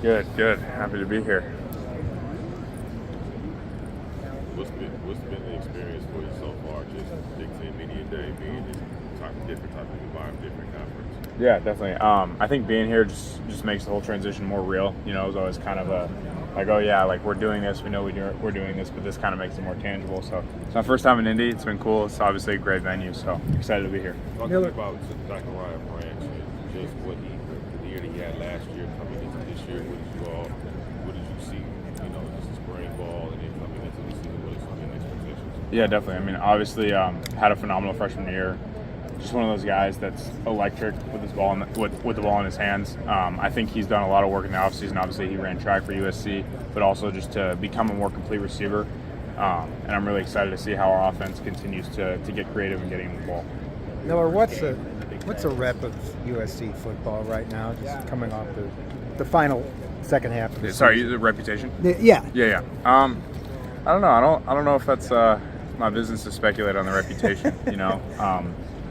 Good, good. Happy to be here. What's been the experience for you so far? Just Big Ten Media Day, being in this different type of environment, different conference. Yeah, definitely. I think being here just makes the whole transition more real. You know, it was always kind of a like, oh yeah, like we're doing this, we know we're doing this, but this kind of makes it more tangible. So it's my first time in Indy. It's been cool. It's obviously a great venue, so excited to be here. Talking about Zachariah Branch and just the year that he had last year coming into this year, what did you see? You know, just the spring ball and then coming into the season, what are some of the expectations? Yeah, definitely. I mean, obviously, had a phenomenal freshman year. Just one of those guys that's electric with his ball with the ball in his hands. I think he's done a lot of work in the offseason. Obviously, he ran track for USC, but also just to become a more complete receiver. And I'm really excited to see how our offense continues to get creative and getting him the ball. Miller, what's a rep of USC football right now? Just coming off the final second half of the Sorry, season. the reputation? Yeah. Yeah. I don't know. I don't know if that's my business to speculate on the reputation. You know,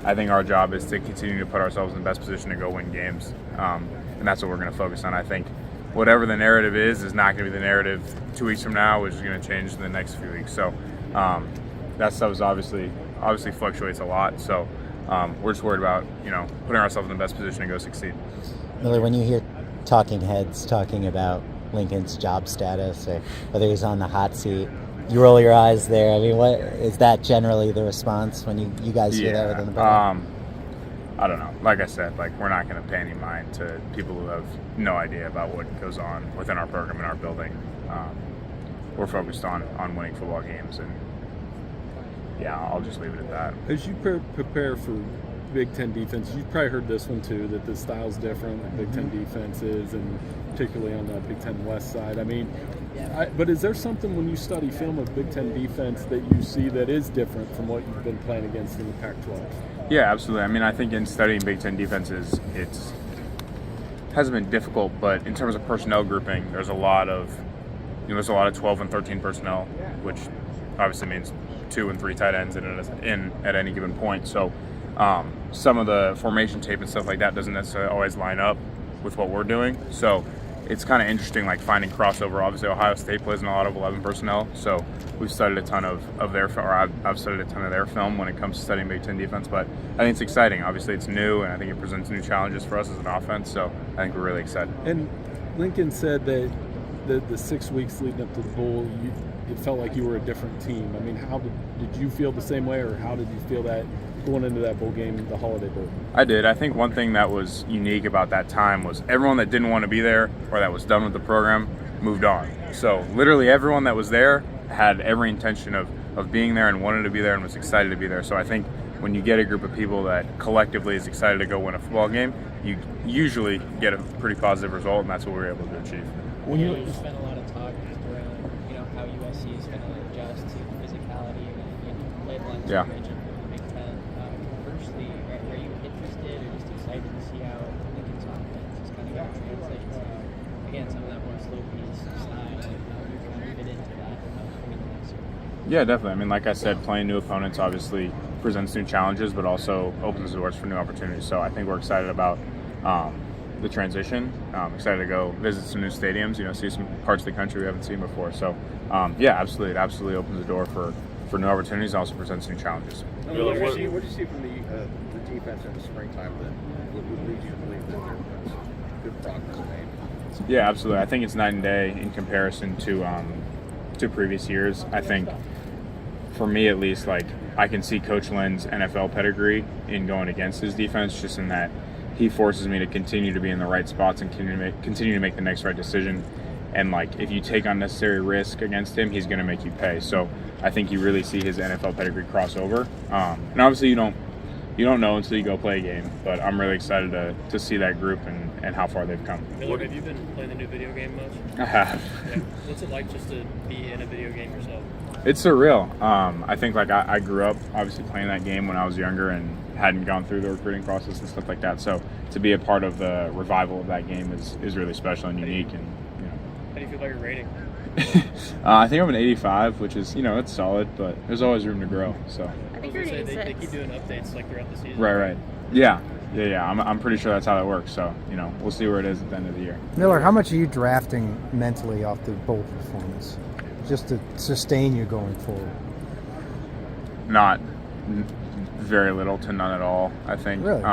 I think our job is to continue to put ourselves in the best position to go win games, and that's what we're going to focus on. I think whatever the narrative is not going to be the narrative 2 weeks from now, which is going to change in the next few weeks. So that stuff is obviously fluctuates a lot. So we're just worried about putting ourselves in the best position to go succeed. Miller, when you hear talking heads talking about Lincoln's job status or whether he's on the hot seat, you roll your eyes there. I mean, what is that generally the response when you guys hear that within the program? I don't know. Like I said, we're not going to pay any mind to people who have no idea about what goes on within our program and our building. We're focused on winning football games, and I'll just leave it at that. As you prepare for Big Ten defense, you've probably heard this one too, that the style's different, like Big Ten defense is, and particularly on the Big Ten West side. I mean, but is there something when you study film of Big Ten defense that you see that is different from what you've been playing against in the Pac-12? Yeah, absolutely. I mean, I think in studying Big Ten defenses, it hasn't been difficult, but in terms of personnel grouping, there's a lot of 12 and 13 personnel, which obviously means 2 and 3 tight ends in at any given point. So some of the formation tape and stuff like that doesn't necessarily always line up with what we're doing. So it's kind of interesting, finding crossover. Obviously, Ohio State plays in a lot of 11 personnel, so we've studied a ton of their, or I've studied a ton of their film when it comes to studying Big Ten defense. But I think it's exciting. Obviously, it's new, and I think it presents new challenges for us as an offense. So I think we're really excited. And Lincoln said that the 6 weeks leading up to the bowl, it felt like you were a different team. I mean, how did you feel the same way, or how did you feel that going into that bowl game, the Holiday Bowl? I did. I think one thing that was unique about that time was everyone that didn't want to be there or that was done with the program moved on. So literally everyone that was there had every intention of being there and wanted to be there and was excited to be there. So I think when you get a group of people that collectively is excited to go win a football game, you usually get a pretty positive result, and that's what we were able to achieve. When you spent a lot of talk around, how USC is going to adjust to physicality and labeling Yeah. region for the Big Ten. Conversely, are you interested or just excited to see how Lincoln's offense is kind of going to translate to, again, some of that more slow piece style and how you're going to fit into that coming the next year? Yeah, definitely. I mean, like I said, playing new opponents obviously presents new challenges, but also opens the doors for new opportunities. So I think we're excited about the transition. Excited to go visit some new stadiums, see some parts of the country we haven't seen before. So, absolutely, it absolutely opens the door for new opportunities and also presents new challenges. What do you see from the defense in the springtime that would lead you to believe that there's good progress made? Yeah, absolutely. I think it's night and day in comparison to previous years. I think, for me at least, I can see Coach Lynn's NFL pedigree in going against his defense, just in that he forces me to continue to be in the right spots and continue to make the next right decision. And if you take unnecessary risk against him, he's going to make you pay. So I think you really see his NFL pedigree cross over. And obviously you don't know until you go play a game. But I'm really excited to see that group and how far they've come. Miller, have you been playing the new video game much? I have. Yeah. What's it like just to be in a video game yourself? It's surreal. I think I grew up obviously playing that game when I was younger and hadn't gone through the recruiting process and stuff like that. So to be a part of the revival of that game is really special and unique. And how do you feel about your rating? I think I'm an 85, which is, it's solid, but there's always room to grow. So. I think I you're was an gonna say, 86. they keep doing updates like throughout the season. Right. Yeah. I'm pretty sure that's how that works. So, we'll see where it is at the end of the year. Miller, how much are you drafting mentally off the bowl performance, just to sustain you going forward? Not very little to none at all, I think. Really?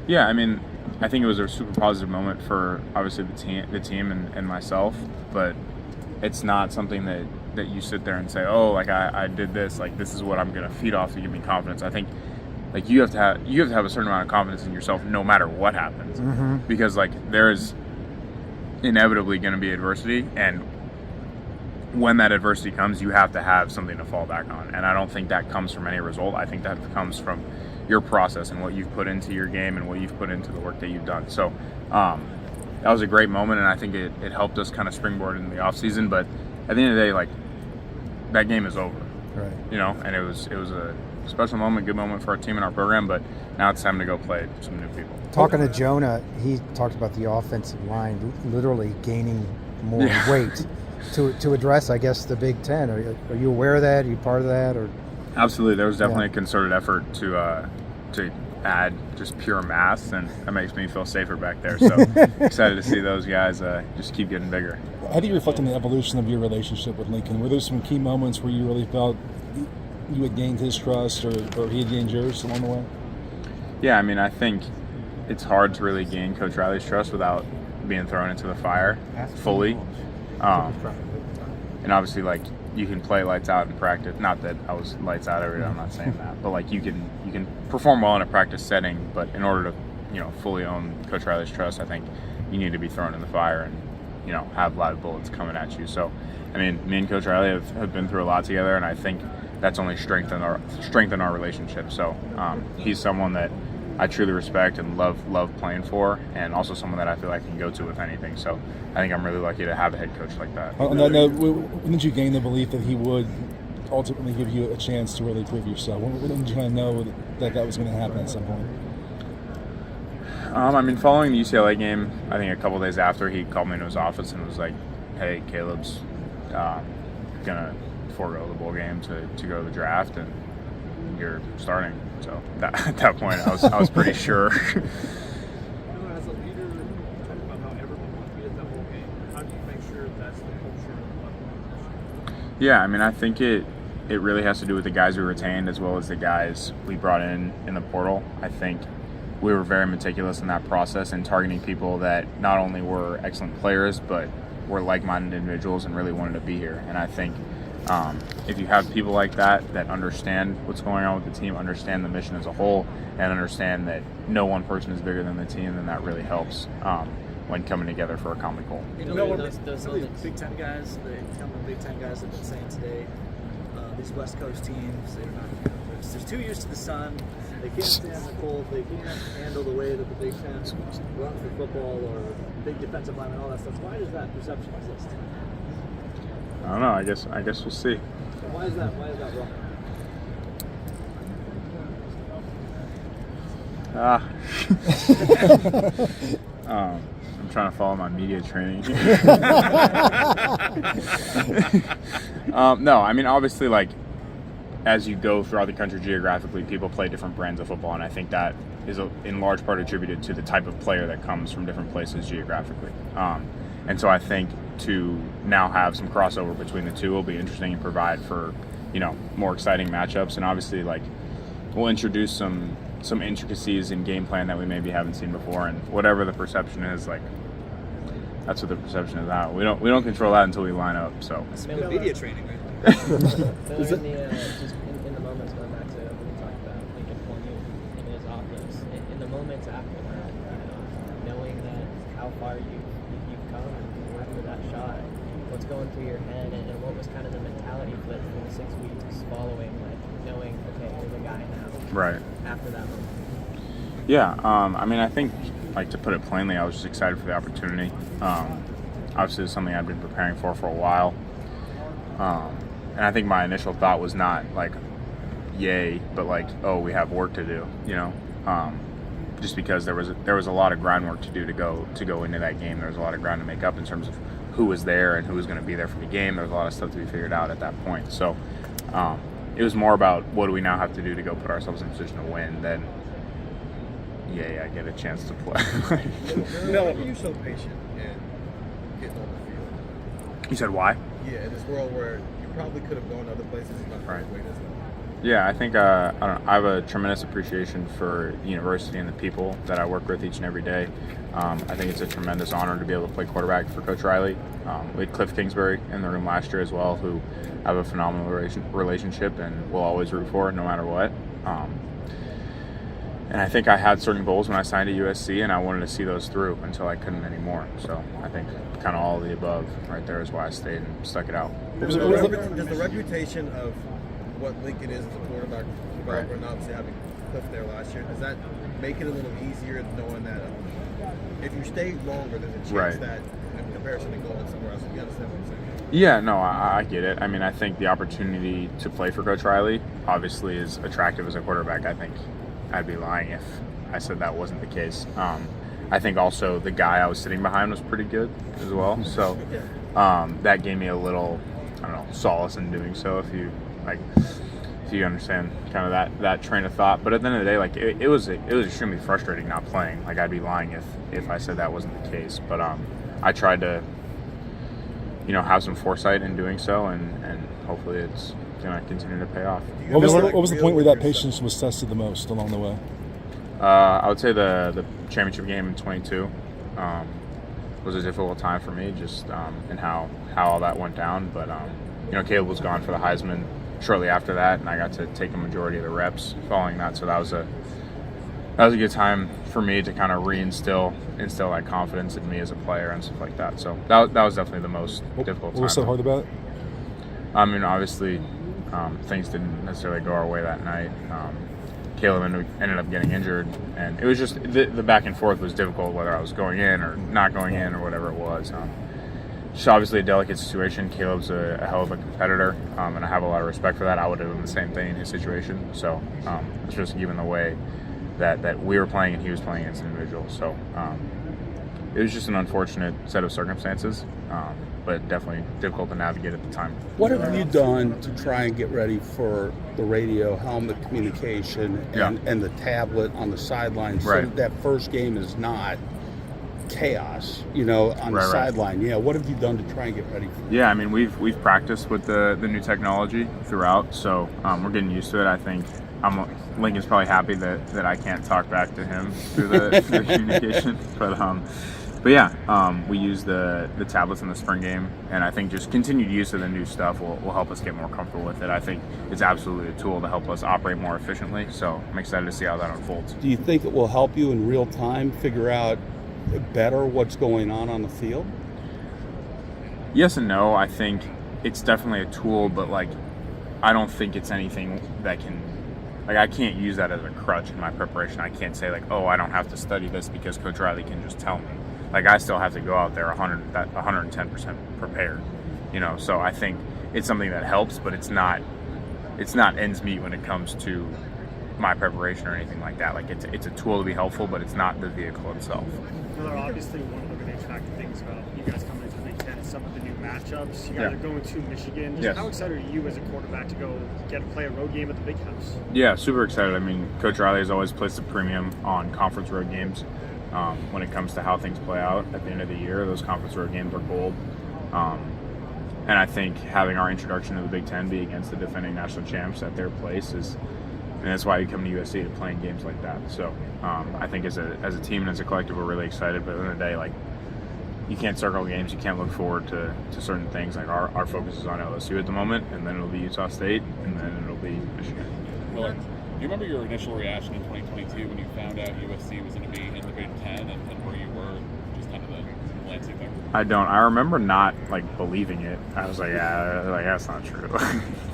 Yeah, I mean, I think it was a super positive moment for obviously the team and myself, but it's not something that you sit there and say, oh, like I did this, like this is what I'm gonna feed off to give me confidence. I think like you have to have a certain amount of confidence in yourself no matter what happens, because like there's inevitably going to be adversity, and when that adversity comes, you have to have something to fall back on. And I don't think that comes from any result. I think that comes from your process and what you've put into your game and what you've put into the work that you've done. So that was a great moment, and I think it helped us kind of springboard into the off season. But at the end of the day, like that game is over, Right. and it was a special moment, good moment for our team and our program. But now it's time to go play some new people. Talking to Jonah, he talked about the offensive line literally gaining more weight to address, I guess, the Big Ten. Are you aware of that? Are you part of that? Or Absolutely, there was definitely a concerted effort to add just pure mass, and that makes me feel safer back there. So excited to see those guys just keep getting bigger. How do you reflect on the evolution of your relationship with Lincoln? Were there some key moments where you really felt you had gained his trust, or he had gained yours along the way? Yeah, I mean, I think it's hard to really gain Coach Riley's trust without being thrown into the fire fully. And obviously, like, you can play lights out in practice. Not that I was lights out every day, I'm not saying that. But, like, you can perform well in a practice setting, but in order to, fully own Coach Riley's trust, I think you need to be thrown in the fire and, have live bullets coming at you. So, I mean, me and Coach Riley have been through a lot together, and I think that's only strengthened our relationship. So he's someone that I truly respect and love playing for, and also someone that I feel I can go to with anything. So I think I'm really lucky to have a head coach like that. On that note, when did you gain the belief that he would ultimately give you a chance to really prove yourself? When did you kind of know that was going to happen at some point? I mean, following the UCLA game, I think a couple days after, he called me into his office and was like, hey, Caleb's gonna forego the bowl game to go to the draft, and you're starting. So at that point, I was pretty sure. As a leader, talk about how everyone wants to be at that bowl game. How do you make sure that's the culture of the organization? Yeah, I mean, I think it really has to do with the guys we retained as well as the guys we brought in the portal. I think we were very meticulous in that process and targeting people that not only were excellent players, but were like-minded individuals and really wanted to be here. And I think if you have people like that understand what's going on with the team, understand the mission as a whole, and understand that no one person is bigger than the team, then that really helps when coming together for a common goal. Some of these Big Ten guys, the Big Ten guys have been saying today, these West Coast teams, they're just too used to the sun. They can't stand the cold. They can't handle the way that the Big Ten runs for football or big defensive line and all that stuff. Why does that perception exist? I don't know. I guess we'll see. And why is that wrong? I'm trying to follow my media training. No, I mean, obviously, like, as you go throughout the country geographically, people play different brands of football, and I think that is in large part attributed to the type of player that comes from different places geographically. And so I think to now have some crossover between the two will be interesting and provide for, more exciting matchups. And obviously, like, we'll introduce some intricacies in game plan that we maybe haven't seen before, and whatever the perception is, like, that's what the perception is now. We don't control that until we line up. So It's media training, right? Just in the moments, going back to when we talked about Lincoln pulling you in his office, in the moments after that, knowing that how far you've come after that shot, what's going through your head, and what was kind of the mentality flip for the 6 weeks following, like knowing, okay, you're the guy now. right. After that moment. Yeah, I mean, I think, like, to put it plainly, I was just excited for the opportunity. Obviously, it's something I've been preparing for a while. And I think my initial thought was not, like, yay, but, like, oh, we have work to do, just because there was a lot of groundwork to do to go into that game. There was a lot of ground to make up in terms of who was there and who was going to be there for the game. There was a lot of stuff to be figured out at that point. So it was more about what do we now have to do to go put ourselves in a position to win than, I get a chance to play. Miller, why are you so patient in getting on the field? You said why? Yeah, in this world where you probably could have gone other places and not Right. wait as long. Yeah, I think I don't know. I have a tremendous appreciation for the university and the people that I work with each and every day. I think it's a tremendous honor to be able to play quarterback for Coach Riley. We had Cliff Kingsbury in the room last year as well, who I have a phenomenal relationship and will always root for no matter what. And I think I had certain goals when I signed at USC, and I wanted to see those through until I couldn't anymore. So I think kind of all of the above right there is why I stayed and stuck it out. Does the reputation of what Lincoln is as a quarterback developer, and obviously having Cliff there last year, does that make it a little easier knowing that if you stay longer, there's a chance Right. that in comparison to going somewhere else, you understand what I'm saying? Yeah, no, I get it. I mean, I think the opportunity to play for Coach Riley obviously is attractive as a quarterback. I think I'd be lying if I said that wasn't the case. I think also the guy I was sitting behind was pretty good as well. So that gave me a little, I don't know, solace in doing so, if you understand kind of that train of thought. But at the end of the day, like it was extremely frustrating not playing. Like I'd be lying if I said that wasn't the case. But I tried to, have some foresight in doing so, and hopefully it's going to continue to pay off. What was the point where that patience was tested the most along the way? I would say the championship game in 22 was a difficult time for me, just in how all that went down. But Caleb was gone for the Heisman shortly after that, and I got to take a majority of the reps following that. So that was a good time for me to kind of instill that confidence in me as a player and stuff like that. So that was definitely the most difficult time. What was so hard about it? I mean, obviously, things didn't necessarily go our way that night. Caleb ended up getting injured, and it was just the back and forth was difficult, whether I was going in or not going in or whatever it was. Just obviously a delicate situation. Caleb's a hell of a competitor, and I have a lot of respect for that. I would have done the same thing in his situation. So it's just given the way that we were playing and he was playing against an individual. So it was just an unfortunate set of circumstances, but definitely difficult to navigate at the time. What have you done to try and get ready for the radio, helmet communication, and the tablet on the sideline so Right. that first game is not chaos, on the sideline? Yeah, what have you done to try and get ready for that? Yeah, I mean, we've practiced with the new technology throughout, so we're getting used to it. I think Lincoln's probably happy that I can't talk back to him through the communication, but yeah, we use the tablets in the spring game, and I think just continued use of the new stuff will help us get more comfortable with it. I think it's absolutely a tool to help us operate more efficiently, so I'm excited to see how that unfolds. Do you think it will help you in real time figure out better what's going on the field? Yes and no. I think it's definitely a tool, but I don't think it's anything that can, I can't use that as a crutch in my preparation. I can't say I don't have to study this because Coach Riley can just tell me. I still have to go out there 110% prepared, So I think it's something that helps, but it's not ends meet when it comes to my preparation or anything like that. It's a tool to be helpful, but it's not the vehicle itself. Miller, obviously one of the really attractive things about you guys coming into the Big Ten is some of the new matchups. You guys are going to Michigan. Yes. How excited are you as a quarterback to go get to play a road game at the Big House? Yeah, super excited. I mean, Coach Riley has always placed a premium on conference road games when it comes to how things play out at the end of the year. Those conference road games are gold. And I think having our introduction to the Big Ten be against the defending national champs at their place and that's why you come to USC to play in games like that. So I think as a team and as a collective, we're really excited. But at the end of the day, you can't circle games. You can't look forward to certain things. Our focus is on LSU at the moment, and then it'll be Utah State, and then it'll be Michigan. Miller, do you remember your initial reaction in 2022 when you found out USC was going to be in the Big Ten and where you were, just kind of the landscape there? I don't. I remember not believing it. I was that's not true.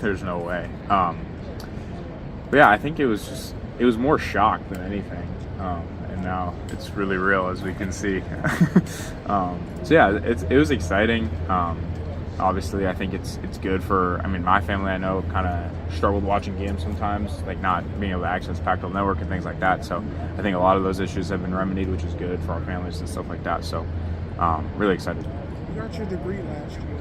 There's no way. But yeah, I think it was more shock than anything. And now it's really real, as we can see. So yeah, it was exciting. Obviously, I think it's good for, my family, I know, kind of struggled watching games sometimes, not being able to access Pac-12 Network and things like that. So I think a lot of those issues have been remedied, which is good for our families and stuff like that. So really excited. you got your degree last year.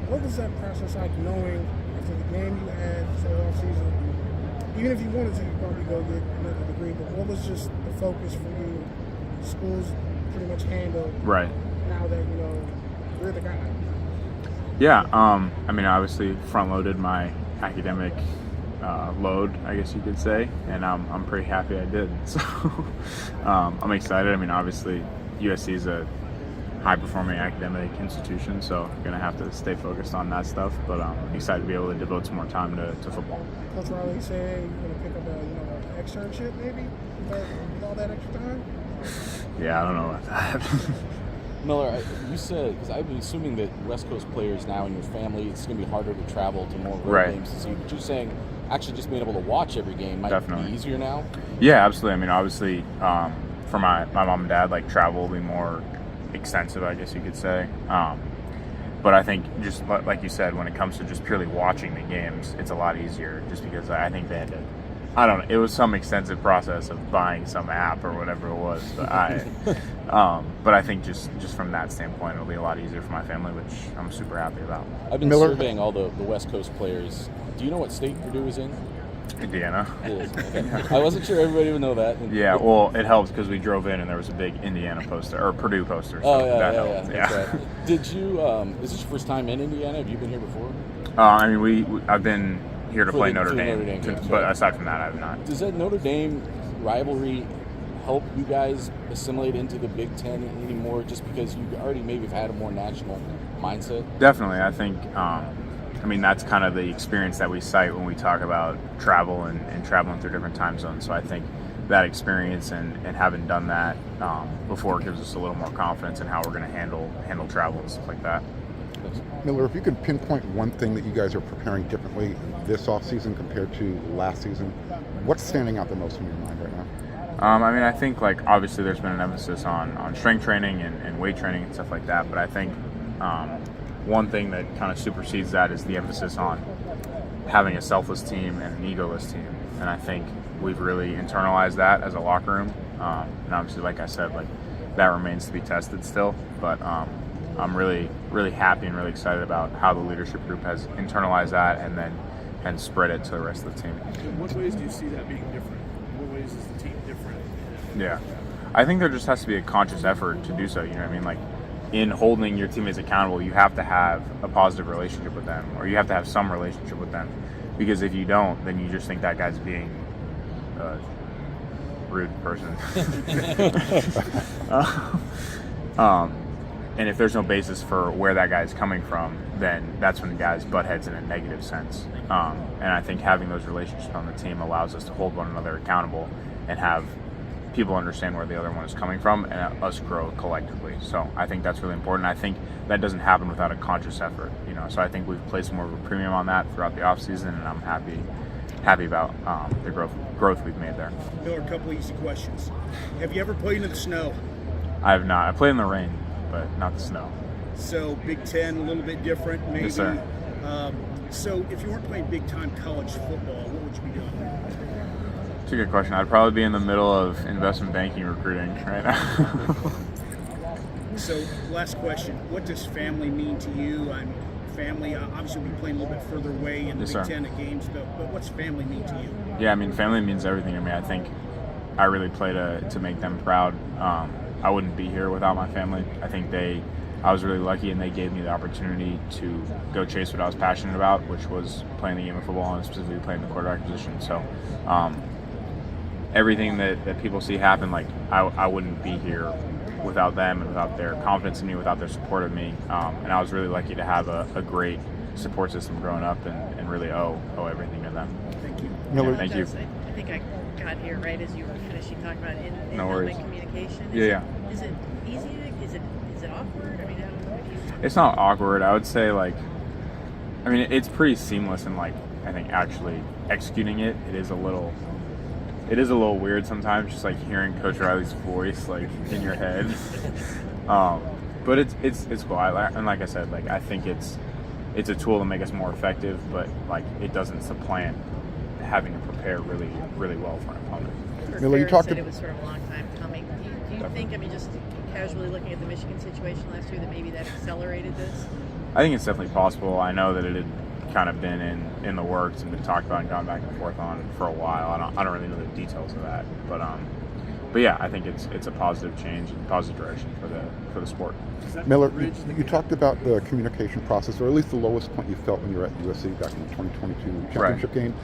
What was that process like, knowing after the game you had for the offseason, even if you wanted to, you probably go get another degree, but what was just the focus for you? School's pretty much handled Right. now that, you're the guy. Yeah, I mean, obviously front-loaded my academic load, I guess you could say, and I'm pretty happy I did. So I'm excited. I mean, obviously USC is a high-performing academic institution, so I'm gonna have to stay focused on that stuff. But I'm excited to be able to devote some more time to football. Coach Riley said you're going to pick up an externship maybe with all that extra time? Yeah, I don't know about that. Miller, you said, because I've been assuming that West Coast players now in your family, it's going to be harder to travel to more road Right. games to see. But you're saying actually just being able to watch every game might Definitely. be easier now? Yeah, absolutely. I mean, obviously, for my mom and dad, like, travel will be more extensive, I guess you could say. But I think, just like you said, when it comes to just purely watching the games, it's a lot easier, just because I think they had to, I don't know, it was some extensive process of buying some app or whatever it was. But but I think just from that standpoint, it'll be a lot easier for my family, which I'm super happy about. I've been surveying all the West Coast players. Do you know what state Purdue is in? Indiana. It is. Okay. I wasn't sure everybody would know that. Yeah, well, it helps because we drove in and there was a big Indiana poster, or Purdue poster. So Oh, yeah, that yeah, helped. yeah. That's right. Did you, is this your first time in Indiana? Have you been here before? I mean, I've been here to For play the- Notre for the Dame, Notre Dame games, but right. aside from that, I have not. Does that Notre Dame rivalry help you guys assimilate into the Big Ten anymore, just because you already maybe have had a more national mindset? Definitely. I think, I mean, that's kind of the experience that we cite when we talk about travel and traveling through different time zones. So I think that experience and having done that before gives us a little more confidence in how we're going to handle travel and stuff like that. Miller, if you could pinpoint one thing that you guys are preparing differently this offseason compared to last season, what's standing out the most in your mind right now? I mean, I think, like, obviously there's been an emphasis on strength training and weight training and stuff like that, but I think one thing that kind of supersedes that is the emphasis on having a selfless team and an egoless team. And I think we've really internalized that as a locker room. And obviously, like I said, like, that remains to be tested still. But I'm really, really happy and really excited about how the leadership group has internalized that and spread it to the rest of the team. In what ways do you see that being different? In what ways is the team different? Yeah. I think there just has to be a conscious effort to do so. You know what I mean? Like, in holding your teammates accountable, you have to have a positive relationship with them, or you have to have some relationship with them. Because if you don't, then you just think that guy's being a rude person. And if there's no basis for where that guy's coming from, then that's when the guys butt heads in a negative sense. And I think having those relationships on the team allows us to hold one another accountable and have people understand where the other one is coming from and us grow collectively. So I think that's really important. I think that doesn't happen without a conscious effort, you know. So I think we've placed more of a premium on that throughout the offseason, and I'm happy about the growth we've made there. Miller, a couple easy questions. Have you ever played in the snow? I have not. I played in the rain, but not the snow. So Big Ten, a little bit different, maybe. Yes, sir. So if you weren't playing big-time college football, what would you be doing? It's a good question. I'd probably be in the middle of investment banking recruiting right now. So last question. What does family mean to you? Family, obviously, we play a little bit further away in the Yes, Big sir. Ten at games, but what's family mean to you? Yeah, I mean, family means everything to me. I think I really play to make them proud. I wouldn't be here without my family. I think I was really lucky, and they gave me the opportunity to go chase what I was passionate about, which was playing the game of football and specifically playing the quarterback position. So everything that people see happen, like, I wouldn't be here without them and without their confidence in me, without their support of me. And I was really lucky to have a great support system growing up and really owe everything to them. Thank you. Miller, Thank you. I think I got here right as you were finishing talking about in No worries. communication. Yeah. Is it easy? Is it awkward? I mean, how do you... It's not awkward. I would say, like, I mean, it's pretty seamless, and, like, I think actually executing it is a little weird sometimes, just like hearing Coach Riley's voice like in your head. But it's cool. And like I said, like, I think it's a tool to make us more effective, but, like, it doesn't supplant having to prepare really, really well for an opponent. Miller, you talked said it was sort of a long time coming. Do you think, I mean, just casually looking at the Michigan situation last year that maybe that accelerated this? I think it's definitely possible. I know that it had kind of been in the works and been talked about and gone back and forth on for a while. I don't really know the details of that, but yeah, I think it's a positive change and positive direction for the sport. Miller, you talked about the communication process, or at least the lowest point you felt when you were at USC back in the 2022 championship game.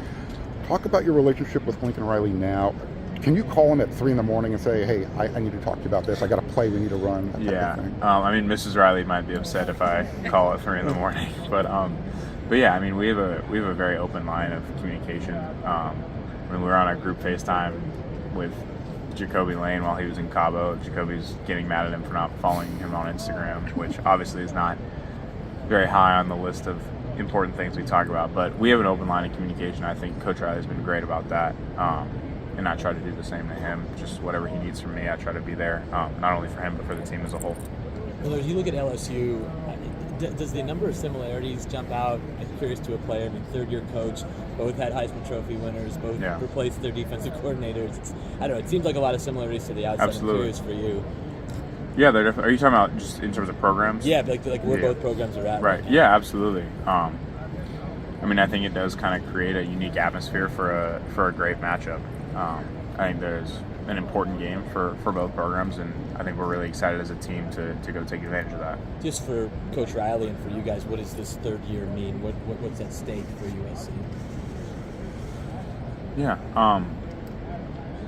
Talk about your relationship with Lincoln Riley now. Can you call him at 3 in the morning and say, "Hey, I need to talk to you about this. I got a play we need to run"? Yeah, I mean, Mrs. Riley might be upset if I call at 3 in the morning, but yeah, I mean, we have a very open line of communication. When we were on a group FaceTime with Jacoby Lane while he was in Cabo, Jacoby's getting mad at him for not following him on Instagram, which obviously is not very high on the list of important things we talk about. But we have an open line of communication. I think Coach Riley's been great about that. And I try to do the same to him. Just whatever he needs from me, I try to be there, not only for him, but for the team as a whole. Miller, as you look at LSU, does the number of similarities jump out? I'm curious to a player. I mean, third-year coach, both had Heisman Trophy winners, both replaced their defensive coordinators. I don't know. It seems like a lot of similarities to the outside. Absolutely. I'm curious for you. Yeah, they're different. Are you talking about just in terms of programs? Yeah, like where both programs are at. Right. Yeah, absolutely. I mean, I think it does kind of create a unique atmosphere for a great matchup. I think there's an important game for both programs, and I think we're really excited as a team to go take advantage of that. Just for Coach Riley and for you guys, what does this third year mean? What's at stake for USC? Yeah, I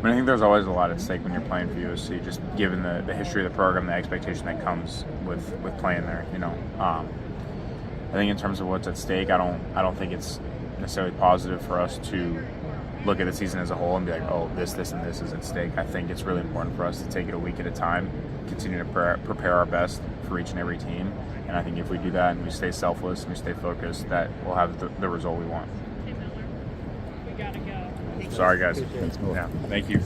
mean, I think there's always a lot at stake when you're playing for USC, just given the history of the program, the expectation that comes with playing there. You know, I think in terms of what's at stake, I don't think it's necessarily positive for us to look at the season as a whole and be like, oh, this, and this is at stake. I think it's really important for us to take it a week at a time, continue to prepare our best for each and every team. And I think if we do that and we stay selfless and we stay focused, that we'll have the result we want. Okay, Miller, we gotta go. Sorry, guys. Thanks, Miller. Yeah, thank you.